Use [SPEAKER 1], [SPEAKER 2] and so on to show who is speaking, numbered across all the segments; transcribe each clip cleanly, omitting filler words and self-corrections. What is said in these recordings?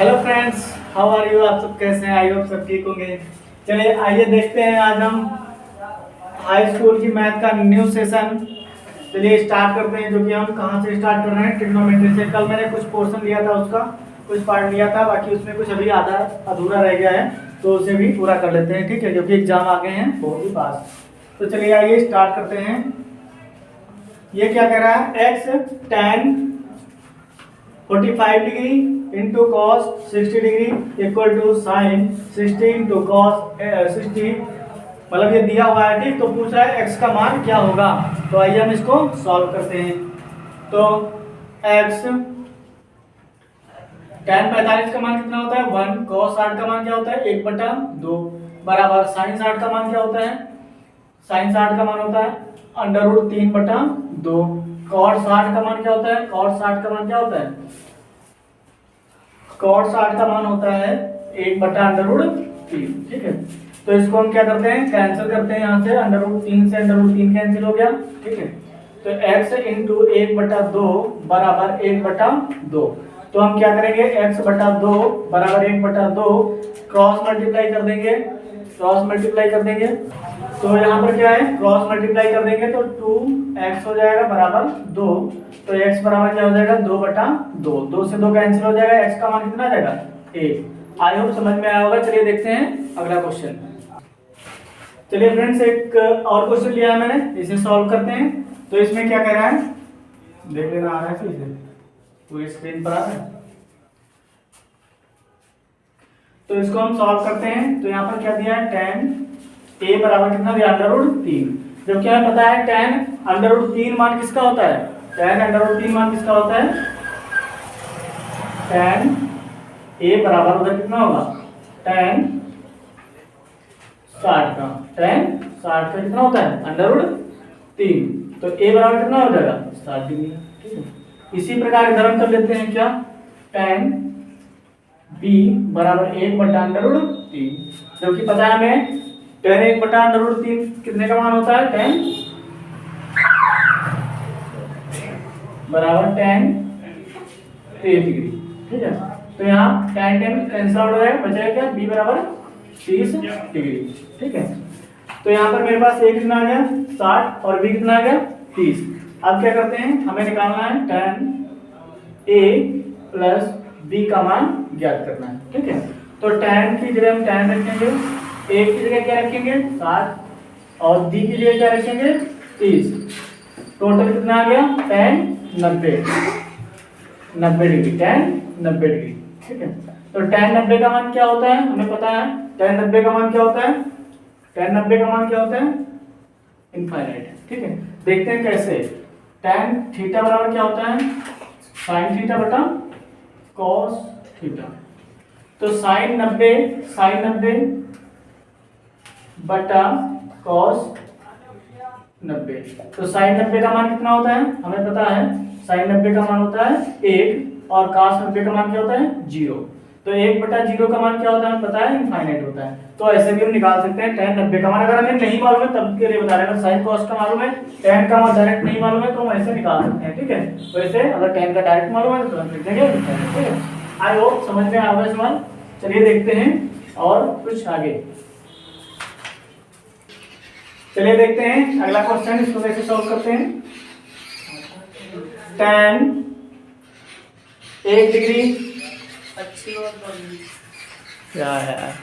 [SPEAKER 1] Hello friends, how are you? आप सब कैसे हैं? आई होप सब ठीक होंगे। चलिए आइए देखते हैं आज हम हाई स्कूल की मैथ का न्यू सेशन। चलिए स्टार्ट करते हैं, जो कि हम कहाँ से स्टार्ट कर रहे हैं, ट्रिग्नोमेट्री से। कल मैंने कुछ पोर्शन लिया था, उसका कुछ पार्ट लिया था, बाकी उसमें कुछ अभी आधा अधूरा रह गया है, तो उसे भी पूरा कर लेते हैं। ठीक है, क्योंकि एग्जाम आ गए हैं बहुत ही पास। तो चलिए आइए स्टार्ट करते हैं। ये क्या कह रहा है? X tan 45 degree into cos 60 degree equal to sine 60 into cos 60, मतलब ये दिया हुआ है। ठीक, तो पूछ रहा है एक्स का मान क्या होगा। तो आइए हम इसको सॉल्व करते हैं। तो एक्स tan 45 का मान कितना होता है? 1। कॉस 60 का मान क्या होता है? 1/2 बराबर साइन 60 का मान क्या होता है? साइन 60 का मान होता है √3/2। कॉट 60 का मान क्या होता है? कॉट 60 का मान क्या होता है? कॉट 60 का मान होता है 1/√3। ठीक है, तो इसको हम क्या करते हैं? कैंसिल करते हैं। यहाँ से √3 से √3 कैंसिल हो गया। ठीक है, तो x इंटू 1/2 बराबर 1/2। तो हम क्या करेंगे? x/2 बराबर 1/2 क्रॉस मल्टीप्लाई कर देंगे। क्रॉस मल्टीप्लाई कर देंगे तो यहाँ पर क्या है? क्रॉस मल्टीप्लाई कर देंगे तो 2x हो जाएगा बराबर 2। तो x बराबर क्या हो जाएगा? 2/2। 2 से 2 कैंसिल हो जाएगा। x का मान कितना आ जाएगा? 1। आई होप समझ में आया होगा। चलिए देखते हैं अगला क्वेश्चन। चलिए फ्रेंड्स, एक और क्वेश्चन लिया है मैंने, इसे सॉल्व करते हैं। तो इसमें क्या कह रहा है, देख लेना। आ रहा है फिर से पूरी स्क्रीन पर आ रहा है, तो इसको हम सॉल्व करते हैं। तो यहाँ पर क्या दिया है? tan a बराबर कितना दिया? √3। जब क्या है पता है tan √3 मान किसका होता है? tan √3 मान किसका होता है? tan a बराबर उधर कितना होगा? tan 60 का। tan 60 का कितना होता है? √3। तो a बराबर कितना हो जाएगा? 60 डिग्री। ठीक है, इसी प्रकार इधर हम कर लेते हैं क्या? tan b बराबर 1/√3, जो कि पता है हमें tan 1/√3 कितने का मान होता है? tan बराबर tan 30 डिग्री। ठीक है, तो यहाँ tan कैंसिल आउट हो जाएगा, बचेगा क्या? b बराबर 30 डिग्री। ठीक है, तो यहाँ पर मेरे पास a कितना आ गया? 60 और b कितना आ गया? 30। अब क्या करते हैं? हमें निकालना है tan a प्लस b का मान ज्ञात करना है। ठीक है, तो tan की जगह हम tan रखेंगे, a की जगह क्या रखेंगे? 60 और b की जगह क्या रखेंगे? 30। टोटल कितना आ गया? tan 90 degree. tan 90 degree. ठीक है, तो tan 90 का मान क्या होता है? हमें पता है tan 90 का मान क्या होता है? tan 90 का मान क्या होता है? इनफाइनाइट। ठीक है, देखते हैं कैसे। tan थीटा बराबर क्या होता है? sin थीटा बटा cos थीटा। तो sin 90 बटा cos 90। तो sin 90 का मान कितना होता है? हमें पता है sin 90 का मान होता है 1 और cos 90 का मान क्या होता है? 0। तो 1/0 का मान क्या होता है? हमें पता है इनफाइनाइट होता है। तो ऐसे भी हम निकाल सकते हैं tan 90 का मान। अगर हमें नहीं मालूम है तब के लिए बता रहे हैं। अगर sin cos का मालूम है, tan का मान डायरेक्ट नहीं मालूम है, तो हम ऐसे निकाल सकते हैं। ठीक है, वैसे अगर tan का डायरेक्ट मालूम है तो हम लिख देंगे। ठीक है, आई होप समझ में आ गया सवाल। चलिए देखते हैं और कुछ आगे। चलिए देखते हैं अगला क्वेश्चन, इसको कैसे सॉल्व करते हैं। tan 1 डिग्री क्या है?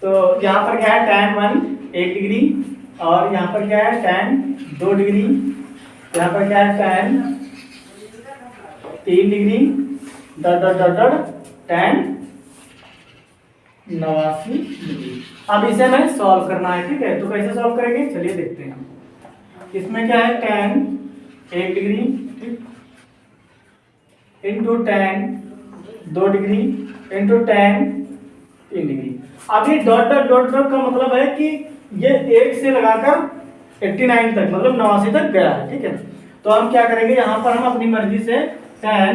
[SPEAKER 1] तो यहाँ पर क्या है? tan 1 डिग्री और यहाँ पर क्या है? tan 2 degree. यहाँ पर क्या है? tan 3 degree dot dot dot dot tan 89 degree. अब इसे हमें सॉल्व करना है। ठीक है, तो कैसे सॉल्व करेंगे? चलिए देखते हैं। इसमें क्या है? tan 1 degree into tan 2 degree into tan 3 degree. अब ये डॉट डॉट डॉट डॉट का मतलब है कि ये 1 से लगाकर 89 तक, मतलब 89 तक गया है। ठीक है, तो हम क्या करेंगे? यहाँ पर हम अपनी मर्जी से tan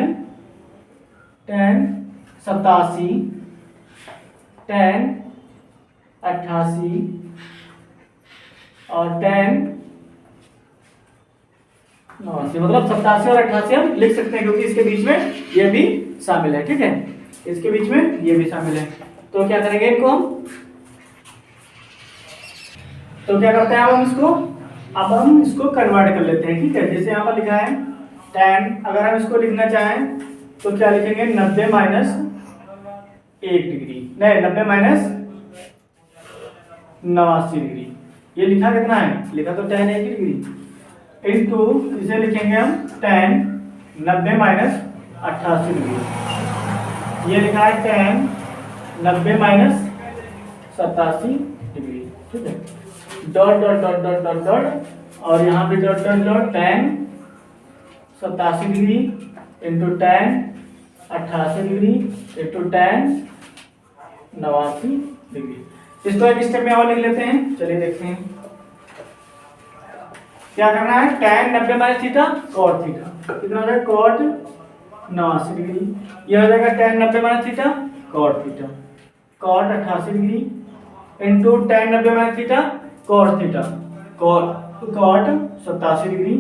[SPEAKER 1] 87, tan 88 और tan 89, मतलब 87 और 88 हम लिख सकते हैं, क्योंकि इसके बीच में ये भी शामिल है, ठीक है, इसके बीच में ये भी शामिल है। तो क्या करेंगे इनको हम, तो क्या करते हैं अब हम इसको कन्वर्ट कर लेते हैं, ठीक है। जैसे यहाँ पर लिखा है tan, अगर हम इसको लिखना चाहें तो क्या लिखेंगे, 90 माइनस 1 डिग्री, नहीं 90 माइनस 89 डिग्री। ये लिखा कितना है, लिखा तो tan 1 डिग्री इंटू इसे लिखेंगे हम tan 90 माइनस 88 डिग्री। ये लिखा है tan 90 माइनस 87 डिग्री, ठीक है। Dot dot dot dot dot dot और यहाँ पे dot dot dot tan 87 degree into tan 88 degree into tan 89 degree. इसको एक स्टेप में और लिख लेते हैं, चलिए देखते हैं क्या करना है। tan 90 minus theta cot theta कितना हो जाएगा, cot 89 डिग्री। यह हो जाएगा tan 90 minus theta cot theta, cot 88 degree into tan 90 minus theta cot theta, cot 87 degree,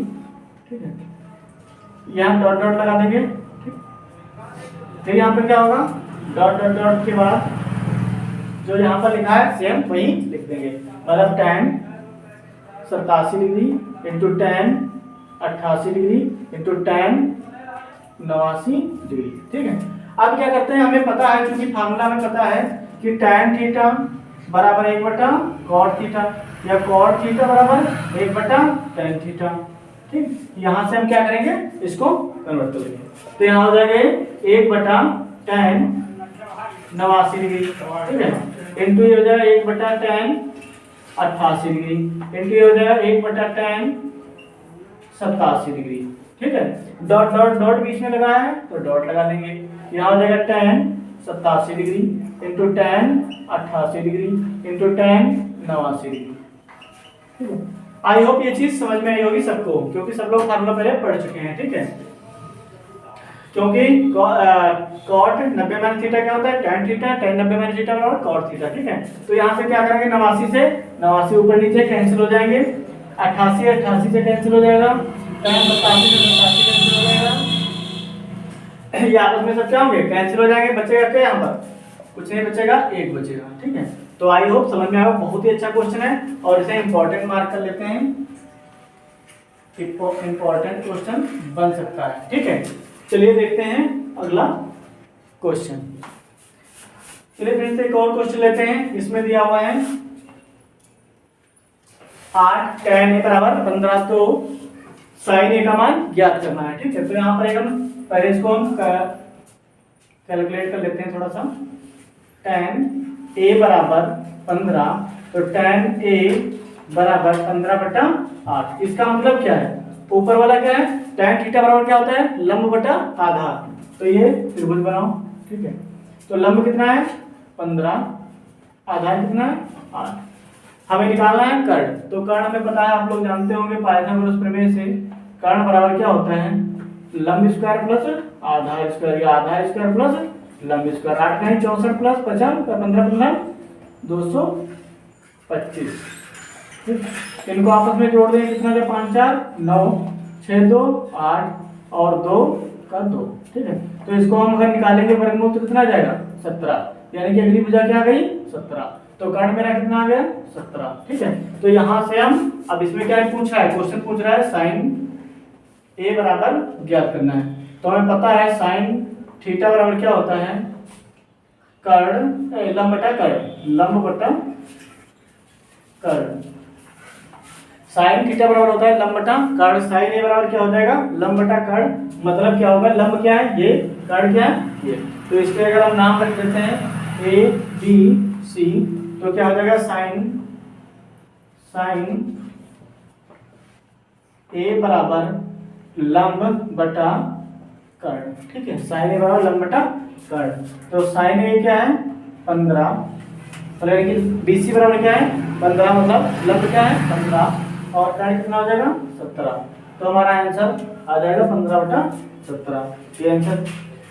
[SPEAKER 1] ठीक है। यहाँ डॉट डॉट लगा देंगे, ठीक। फिर यहाँ पे क्या होगा, डॉट डॉट डॉट के बाद जो यहाँ पर लिखा है सेम वही लिख देंगे, मतलब tan 87 degree into tan 88 degree into tan 89 degree, ठीक है। अब क्या करते हैं, हमें पता है, क्योंकि फार्मूला में पता है कि tan थीटा बराबर 1/cot थीटा या cot थीटा बराबर 1/tan थीटा, ठीक। यहाँ से हम क्या करेंगे, इसको कन्वर्ट कर लेंगे। तो यहाँ हो जाएगा 1/tan 89 डिग्री, ठीक है, इंटू ये हो जाएगा 1/tan 88 डिग्री इंटू ये हो जाएगा 1/tan 87 डिग्री, ठीक है। डॉट डॉट डॉट बीच में लगाया है तो डॉट लगा देंगे। यहाँ हो जाएगा tan 87 degree into tan 88 degree into tan 89 degree, ठीक है। आई होप ये चीज समझ में आई होगी सबको, क्योंकि सब लोग फार्मूला पहले पढ़ चुके हैं, ठीक है। क्योंकि cot 90 माइनस थीटा क्या होता है, tan theta, tan 90 minus theta बराबर cot थीटा, ठीक है। तो यहाँ से क्या करेंगे, 89 से 89 ऊपर नीचे कैंसिल हो जाएंगे, 88 से कैंसिल हो जाएगा, tan 87 से 87 कैंसिल हो जाएगा, ये आपस में सब क्या होंगे, कैंसिल हो जाएंगे। बचेगा क्या, यहाँ पर कुछ नहीं बचेगा, 1 बचेगा, ठीक है। तो आई होप समझ में आया, बहुत ही अच्छा क्वेश्चन है और इसे इंपॉर्टेंट मार्क कर लेते हैं, इंपॉर्टेंट क्वेश्चन बन सकता है, ठीक है। चलिए देखते हैं अगला क्वेश्चन। चलिए फिर से एक और क्वेश्चन लेते हैं। इसमें दिया हुआ है 8 tan a बराबर 15, तो sin a का मान ज्ञात करना है, ठीक है। तो यहाँ पर हम पहले इसको हम कैलकुलेट कर लेते हैं थोड़ा सा। tan a बराबर 15, तो tan a बराबर 15/8। इसका मतलब क्या है, ऊपर वाला क्या है, tan थीटा बराबर क्या होता है, लंब बटा आधार। तो ये त्रिभुज बनाओ, ठीक है। तो लंब कितना है 15, आधार कितना है 8। हमें निकालना है कर्ण। तो कर्ण हमें पता है, आप लोग जानते होंगे पाइथागोरस प्रमेय से, कर्ण बराबर क्या होता है, लंब स्क्वायर प्लस आधार स्क्वायर या आधार स्क्वायर प्लस लंब स्क्वायर। 8 नहीं 64 प्लस 50 का 15 225, इनको आपस में जोड़ देंगे, कितना है 5 4 9 6 2 8 और 2 का 2, ठीक है। तो इसको हम अगर निकालेंगे वर्गमूल तो कितना आ जाएगा 17, यानी कि अगली भुजा क्या आ गई 17। तो कर्ण मेरा कितना आ गया 17, ठीक है। तो यहाँ से हम अब इसमें क्या पूछ रहा है, क्वेश्चन पूछ रहा है sin a बराबर ज्ञात करना है। तो हमें पता है sin थीटा बराबर क्या होता है, कर्ण लंब बटा कर्ण, लंब बटा कर्ण। sin थीटा बराबर होता है लंब बटा कर्ण, sin a बराबर क्या हो जाएगा लंब बटा कर्ण। मतलब क्या होगा, लंब क्या है ये, कर्ण क्या है ये। तो इसके अगर हम नाम रख देते हैं a b c, तो क्या हो जाएगा sin a बराबर लंब बटा कर्ण, ठीक है। sin a बराबर लंब बटा कर्ण। तो sin a क्या है 15, मतलब BC बराबर क्या है 15, मतलब लंब क्या है 15 और कर्ण कितना हो जाएगा 17। तो हमारा आंसर आ जाएगा 15/17। ये आंसर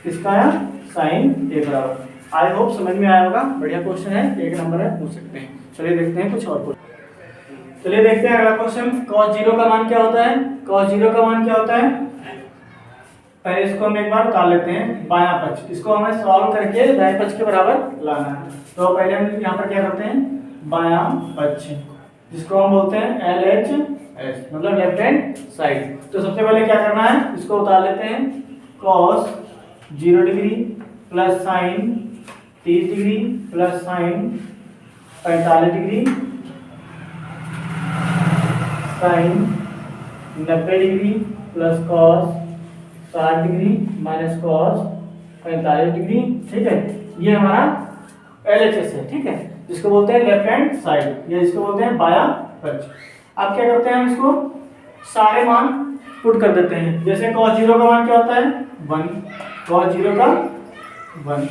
[SPEAKER 1] किसका आया, sin a बराबर। आई होप समझ में आया होगा, बढ़िया क्वेश्चन है, 1 नंबर है, पूछ सकते हैं। चलिए देखते हैं कुछ और क्वेश्चन। चलिए देखते हैं अगला क्वेश्चन। cos 0 का मान क्या होता है, cos 0 का मान क्या होता है, पहले इसको हम एक बार उतार लेते हैं बायां पक्ष, इसको हमें सॉल्व करके दाएं पक्ष के बराबर लाना है। तो पहले हम यहाँ पर क्या करते हैं, बायां पक्ष जिसको हम बोलते हैं LHS मतलब लेफ्ट हैंड साइड। तो सबसे पहले क्या करना है, इसको उतार लेते हैं, cos 0 degree plus sign 30 degree plus sign 45 degree sine 90 degree plus cos 60 degree minus cos 45 degree. ठीक है, ये हमारा LHS है। ठीक है, जिसको बोलते हैं लेफ्ट हैंड साइड या जिसको बोलते हैं बायां पक्ष। अब क्या करते हैं, हम इसको सारे मान पुट कर देते हैं। जैसे cos 0 का मान क्या होता है 1, cos 0 का 1।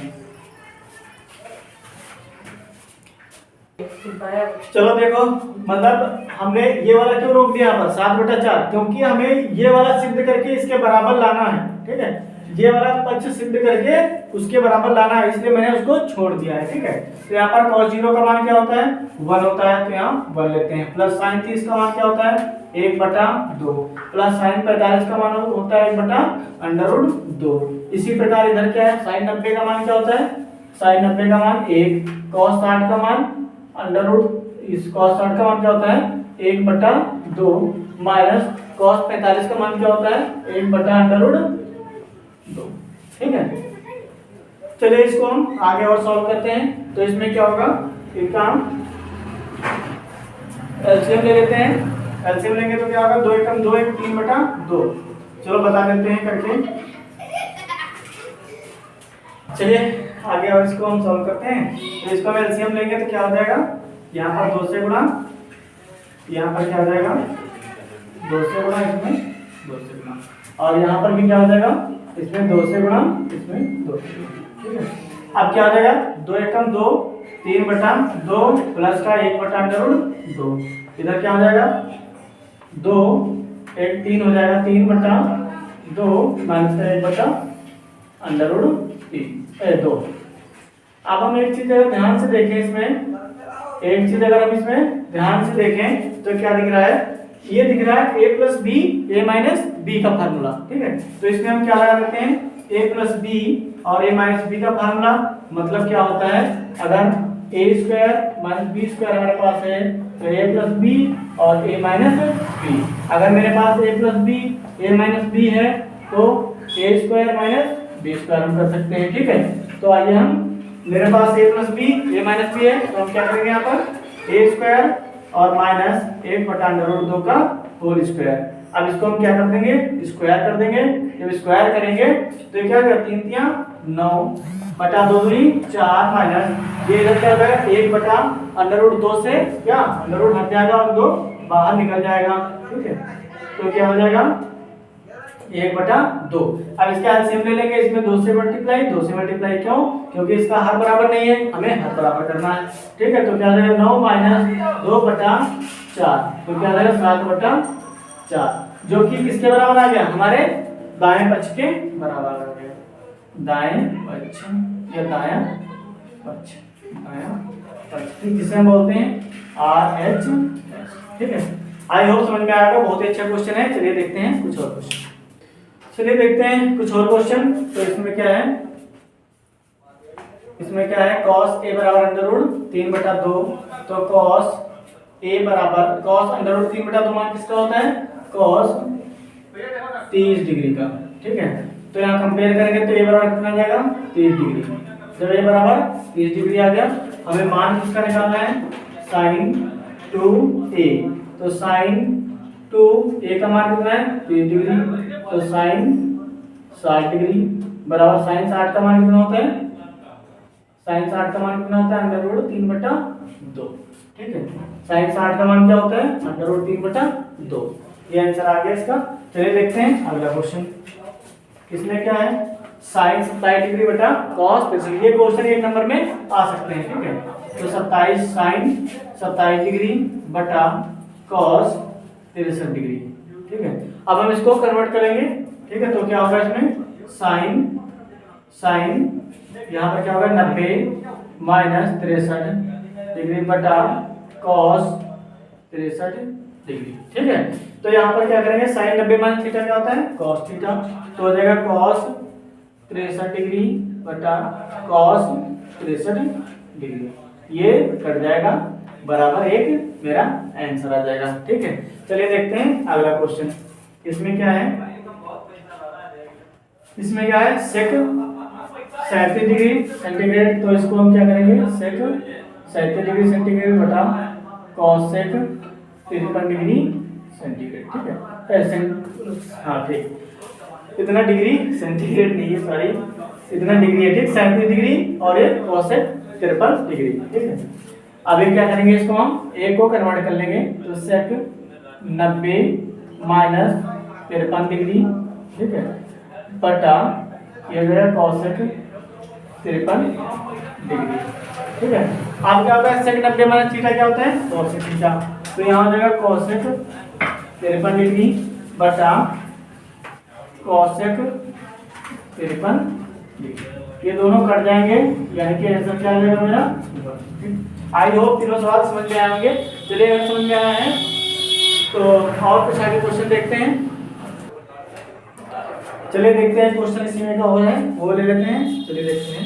[SPEAKER 1] चलो देखो, मतलब हमने ये वाला क्यों रोक दिया यहाँ पर 7/4, क्योंकि हमें ये वाला सिद्ध करके इसके बराबर लाना है। ठीक है, ये वाला पक्ष सिद्ध करके उसके बराबर लाना है, इसलिए मैंने उसको छोड़ दिया है। ठीक है, तो यहाँ पर cos 0 का मान क्या होता है 1 होता है, तो यहाँ 1 लेते हैं। प्लस साइन 30 का मान क्या होता है 1/2 प्लस साइन 45 का मान होता है 1/√2। इसी प्रकार इधर क्या है, साइन 90 का मान क्या होता है, साइन 90 का मान 1, cos 60 का मान इस cos 60 का मान क्या होता है 1/2 माइनस cos 45 का मान क्या होता है 1/√2। ठीक है, चलिए इसको हम आगे और सॉल्व करते हैं। तो इसमें क्या होगा, इसका हम एलसीएम ले लेते हैं। एलसीएम लेंगे तो क्या होगा 2 एकम 2 1 3/2। चलो बता देते हैं करके। चलिए आगे और इसको हम सॉल्व करते हैं। तो इसको हम एलसीएम लेंगे तो क्या हो जाएगा, यहाँ पर 2 से गुणा, यहाँ पर क्या हो जाएगा 2 से गुणा, इसमें 2 से गुणा, और यहाँ पर भी क्या हो जाएगा, इसमें 2 से गुणा, इसमें 2 से गुणा। ठीक है, अब क्या हो जाएगा 2 एकम 2 3/2 प्लस का 1/√2। इधर क्या हो जाएगा 2 1 3 हो जाएगा 3/2 माइनस का 1/√2। अब हम एक चीज अगर ध्यान से देखें, इसमें एक चीज अगर हम इसमें ध्यान से देखें तो क्या दिख रहा है, ये दिख रहा है a plus B A minus B का फार्मूला। ठीक है, तो इसमें हम क्या लगा देते हैं a प्लस बी और a माइनस बी का फार्मूला। मतलब क्या होता है, अगर a square minus B square हमारे पास है तो a प्लस बी और a माइनस बी। अगर मेरे पास a plus B a minus B है तो a square minus B square हम कर सकते हैं। ठीक है, तो आइए हम, मेरे पास a plus B a minus B है, तो हम क्या करेंगे यहाँ पर a स्क्वायर और माइनस 1/√2 का होल स्क्वायर। अब इसको हम क्या कर देंगे, स्क्वायर कर देंगे। जब स्क्वायर करेंगे तो क्या होगा 3 3 9 बटा 2 दूनी 4 माइनस ये इधर क्या हो जाएगा 1/√2 से क्या √ हट जाएगा और 2 बाहर निकल जाएगा। ठीक है, तो क्या हो जाएगा 1/2। अब इसका एलसीएम ले लेंगे, इसमें 2 से मल्टीप्लाई क्यों, क्योंकि इसका हर बराबर नहीं है, हमें हर बराबर करना है। ठीक है, तो क्या हो जाएगा 9 माइनस 2/4, तो क्या हो जाएगा 7/4, जो कि किसके बराबर आ गया, हमारे दाएं पक्ष के बराबर आ गया। दाएं पक्ष या दायां पक्ष, दायां पक्ष जिसे हम बोलते हैं RHS। ठीक है, आई होप समझ में आएगा, बहुत ही अच्छा क्वेश्चन है। चलिए देखते हैं कुछ और क्वेश्चन। चलिए देखते हैं कुछ और क्वेश्चन। तो इसमें क्या है, इसमें क्या है cos a बराबर √3/2। तो cos a बराबर cos √3/2 मान किसका होता है, cos 30 डिग्री का। ठीक है, तो यहाँ कंपेयर करेंगे तो a बराबर कितना आ जाएगा 30 डिग्री। जब a बराबर 30 डिग्री आ गया, हमें मान किसका निकालना है sin 2a। तो sin 2a का मान कितना है 30 डिग्री, तो sin 60 डिग्री बराबर sin 60 का मान कितना होता है, sin 60 का मान कितना होता है √3/2। ठीक है, sin 60 का मान क्या होता है √3/2। ये आंसर आ गया इसका। चलिए देखते हैं अगला क्वेश्चन। इसमें क्या है sin 27 डिग्री बटा cos 65। ये क्वेश्चन 1 नंबर में आ सकते हैं। ठीक है, तो 27 sin 27 डिग्री बटा cos 63 डिग्री। ठीक है, अब हम इसको कन्वर्ट करेंगे। ठीक है, तो क्या होगा इसमें साइन यहाँ पर क्या होगा 90 माइनस 63 डिग्री बटा cos 63 डिग्री। ठीक है, तो यहाँ पर क्या करेंगे, साइन 90 माइनस थीटा क्या होता है, कॉस थीटा। तो हो जाएगा कॉस 63 डिग्री बटा कॉस 63 डिग्री, ये कट जाएगा बराबर एक, मेरा आंसर आ जाएगा। ठीक है, चलिए देखते हैं अगला क्वेश्चन। इसमें क्या है, इसमें क्या है, सेक 37 डिग्री सेंटीग्रेड। तो इसको हम क्या करेंगे, सेक 37 डिग्री सेंटीग्रेड बटा कॉस सेक 53 डिग्री सेंटीग्रेड। ठीक है, हाँ ठीक, इतना डिग्री सेंटीग्रेड नहीं है, सॉरी, इतना डिग्री है। ठीक, 37 डिग्री और ये कॉस सेक 53 डिग्री। ठीक है, अभी क्या करेंगे, इसको हम ए को कन्वर्ट कर लेंगे, तो सेक 90 माइनस 53 डिग्री, ठीक है, बटा ये जो है कॉसेक 53 डिग्री। ठीक है, अब क्या होता है, सेक 90 माइनस थीटा क्या होता है, कॉसेक थीटा। तो यहाँ हो जाएगा कॉसेक 53 डिग्री बटा कॉसेक 53 डिग्री, ये दोनों कट जाएंगे, यानी कि आंसर क्या आ जाएगा मेरा। आई होप तीनों सवाल समझ में आएंगे। चलिए, अगर समझ में आया है तो और कुछ आगे क्वेश्चन देखते हैं। चलिए देखते हैं क्वेश्चन इसी में का हो है, वो ले लेते हैं। चलिए देखते हैं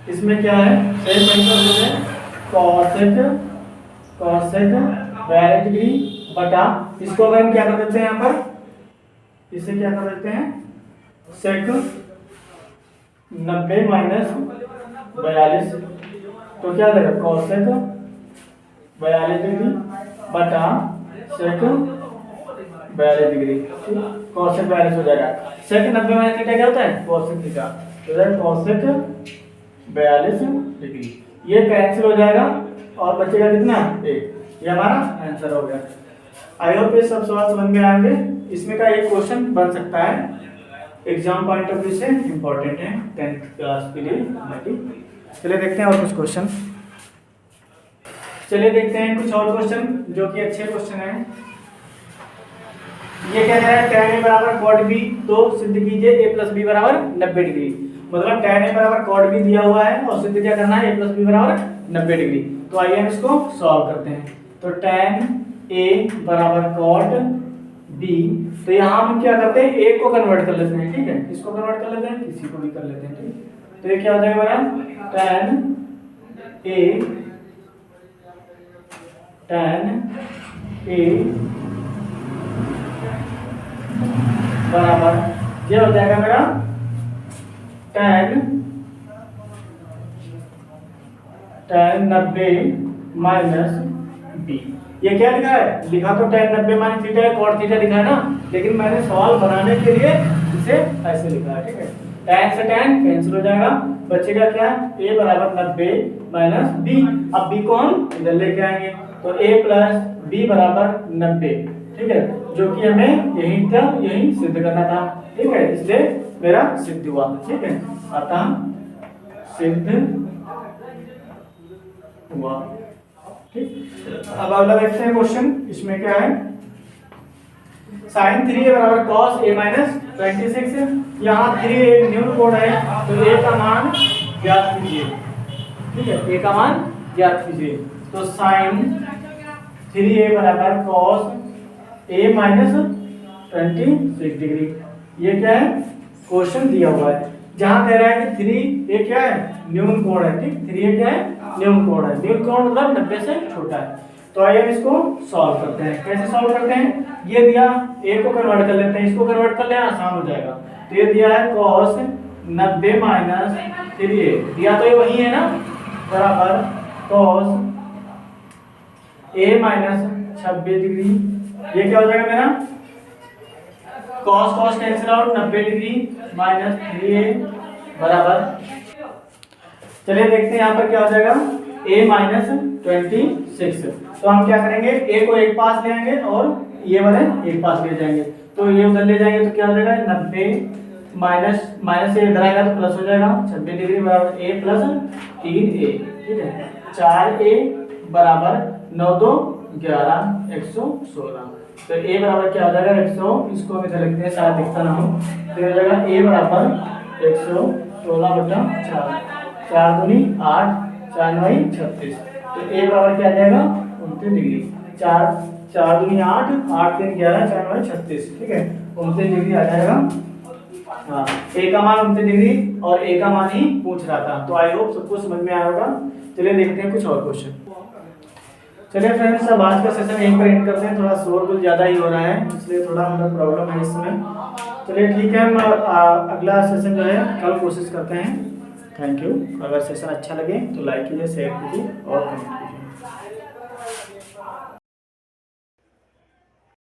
[SPEAKER 1] इसमें क्या है, सही पॉइंट है कॉसेक 42 डिग्री बटा, इसको अगर हम क्या कर देते हैं, यहाँ पर इसे क्या कर देते हैं, सेक 90 माइनस 42, तो क्या देगा, कॉसेक 42 डिग्री बटा सेक 42 डिग्री। कॉसेक 42 हो जाएगा, सेक 90 माइनस थीटा क्या होता है, कॉसेक थीटा, तो कॉसेक 42 डिग्री, ये कैंसिल हो जाएगा और बचेगा कितना, एक, ये हमारा आंसर हो गया। आई होप ये सब सवाल समझ में आएंगे। इसमें का एक क्वेश्चन बन सकता है, एग्जाम पॉइंट ऑफ व्यू से इंपॉर्टेंट है 10th क्लास के लिए। चलिए देखते हैं और कुछ क्वेश्चन, चलिए देखते हैं कुछ और क्वेश्चन जो कि अच्छे क्वेश्चन हैं। ये कह रहा है tan a बराबर cot b, तो सिद्ध कीजिए a प्लस बी बराबर 90 डिग्री। मतलब tan a बराबर cot b दिया हुआ है और सिद्ध क्या करना है, a प्लस बी बराबर 90 डिग्री। तो आइए हम इसको सॉल्व करते हैं। तो tan a बराबर cot b, तो यहाँ हम क्या करते हैं, a को कन्वर्ट कर लेते हैं। ठीक है, इसको कन्वर्ट कर लेते हैं, किसी को भी कर लेते हैं। ठीक, तो ये क्या हो जाएगा मेरा, tan a बराबर ये हो जाएगा मेरा tan 90 माइनस b। ये क्या लिखा है, लिखा तो tan 90 माइनस थीटा है, cot थीटा लिखा है ना, लेकिन मैंने सवाल बनाने के लिए इसे ऐसे लिखा है। ठीक है, tan से tan कैंसिल हो जाएगा, बचेगा क्या, a बराबर 90 माइनस b। अब b को हम इधर लेके आएंगे, तो a प्लस b बराबर 90। ठीक है, जो कि हमें यही था, यही सिद्ध करना था। ठीक है, इसलिए मेरा सिद्ध हुआ। ठीक है, अतः सिद्ध हुआ। ठीक, अब अगला देखते हैं क्वेश्चन। इसमें क्या है, sin 3a बराबर cos a माइनस 26। यहाँ 3 एक न्यून कोण है, तो a का मान ज्ञात कीजिए। ठीक है, a का मान ज्ञात कीजिए। तो sin 3a बराबर cos a माइनस 26 डिग्री, ये क्या है, क्वेश्चन दिया हुआ है, जहां कह रहा है कि 3 ये क्या है, न्यून कोण है। ठीक, 3 क्या है, न्यून कोण है। न्यून कोण मतलब 90 से छोटा है। तो आइए हम इसको सॉल्व करते हैं। कैसे सॉल्व करते हैं, ये दिया, a को कन्वर्ट कर लेते हैं, इसको कन्वर्ट कर लें, आसान हो जाएगा। तो ये दिया है cos 90 माइनस 3a, दिया तो ये वही है ना, बराबर cos a माइनस 26 डिग्री। ये क्या हो जाएगा मेरा, cos cos cancel out, 90 degree minus 3a बराबर, चलिए देखते हैं यहाँ पर क्या हो जाएगा, a माइनस 26। तो हम क्या करेंगे, a को एक पास ले आएंगे और ये वाले एक पास ले जाएंगे, तो ये उधर ले जाएंगे तो क्या हो जाएगा, 90 माइनस माइनस से इधर आएगा तो प्लस हो जाएगा, 26 डिग्री बराबर a प्लस 3a। ठीक है, 4a बराबर 9 2 11 116। तो a बराबर क्या हो जाएगा, 100, इसको हम इधर लिखते हैं, शायद दिखता ना हो, तो हो जाएगा a बराबर 116 बटा 4, 4 दूनी 8, 4 9 36। तो a बराबर क्या आ जाएगा, 29 डिग्री। 4 4 दूनी 8, 8 3 11, 4 9 36, ठीक है 29 डिग्री आ जाएगा। हाँ, ए का मान 29 डिग्री और ए का मान ही पूछ रहा था। तो आई होप सबको समझ में आया होगा। चलिए देखते हैं कुछ और क्वेश्चन। चलिए फ्रेंड्स, अब आज का सेशन यहीं पर एंड करते हैं। थोड़ा शोरगुल ज़्यादा ही हो रहा है, इसलिए थोड़ा मतलब प्रॉब्लम है इस समय। चलिए ठीक है, हम अगला सेशन जो है कल कोशिश करते हैं। Thank you. अगर सेशन अच्छा लगे तो लाइक कीजिए, शेयर कीजिए और कमेंट कीजिए।